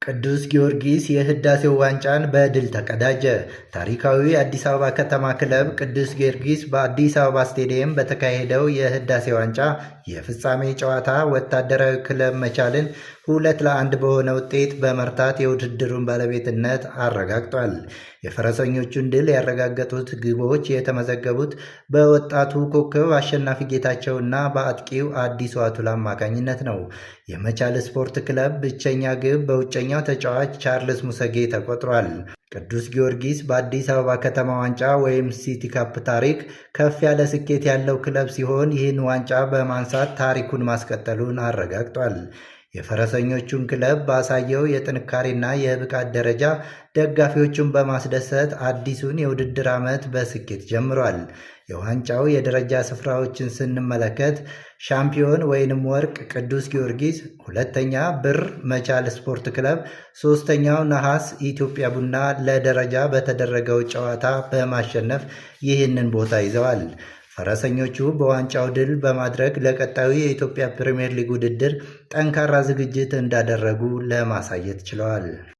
ቅዱስ ጊዮርጊስ የህዳሴው ዋንጫን በድል ተቀዳጀ። ታሪካዊው የአዲስ አበባ ከተማ ክለብ ቅዱስ ጊዮርጊስ በአዲስ አበባ ስቴዲየም በተካሄደው የህዳሴ ዋንጫ የፍጻሜ ጨዋታ ወታደራዊ ክለብ መቻልን 2-1 በሆነ ውጤት በመርታት የውድድሩን ባለቤትነት አረጋግጧል። የፈረሰኞቹን ድል ያረጋገጡት ግቦች የተመዘገቡት በወጣቱ ኮከብ አሸናፊ ጌታቸውና በአጥቂው አዲሱ አቱላ አማካኝነት ነው። የመቻል ስፖርት ክለብ ብቸኛ ግብ በውጨኛው ተጫዋች ቻርልስ ሙሰጌ ተቆጥሯል። ቅዱስ ጊዮርጊስ በአዲስ አበባ ከተማ ዋንጫ ወይም ሲቲ ካፕ ታሪክ ከፍ ያለ ስኬት ያለው ክለብ ሲሆን ይህን ዋንጫ በማንሳት ታሪኩን ማስቀጠሉን አረጋግጧል። የፈረሰኞቹን ክለብ ባሳየው የጥንካሬና የብቃት ደረጃ ደጋፊዎቹን በማስደሰት አዲሱን የውድድር ዓመት በስኬት ጀምሯል። የዋንጫው የደረጃ ስፍራዎችን ስንመለከት ሻምፒዮን ወይንም ወርቅ ቅዱስ ጊዮርጊስ፣ ሁለተኛ ብር መቻል ስፖርት ክለብ፣ ሶስተኛው ነሐስ ኢትዮጵያ ቡና ለደረጃ በተደረገው ጨዋታ በማሸነፍ ይህንን ቦታ ይዘዋል። ፈረሰኞቹ በዋንጫው ድል በማድረግ ለቀጣዩ የኢትዮጵያ ፕሪሚየር ሊግ ውድድር ጠንካራ ዝግጅት እንዳደረጉ ለማሳየት ችለዋል።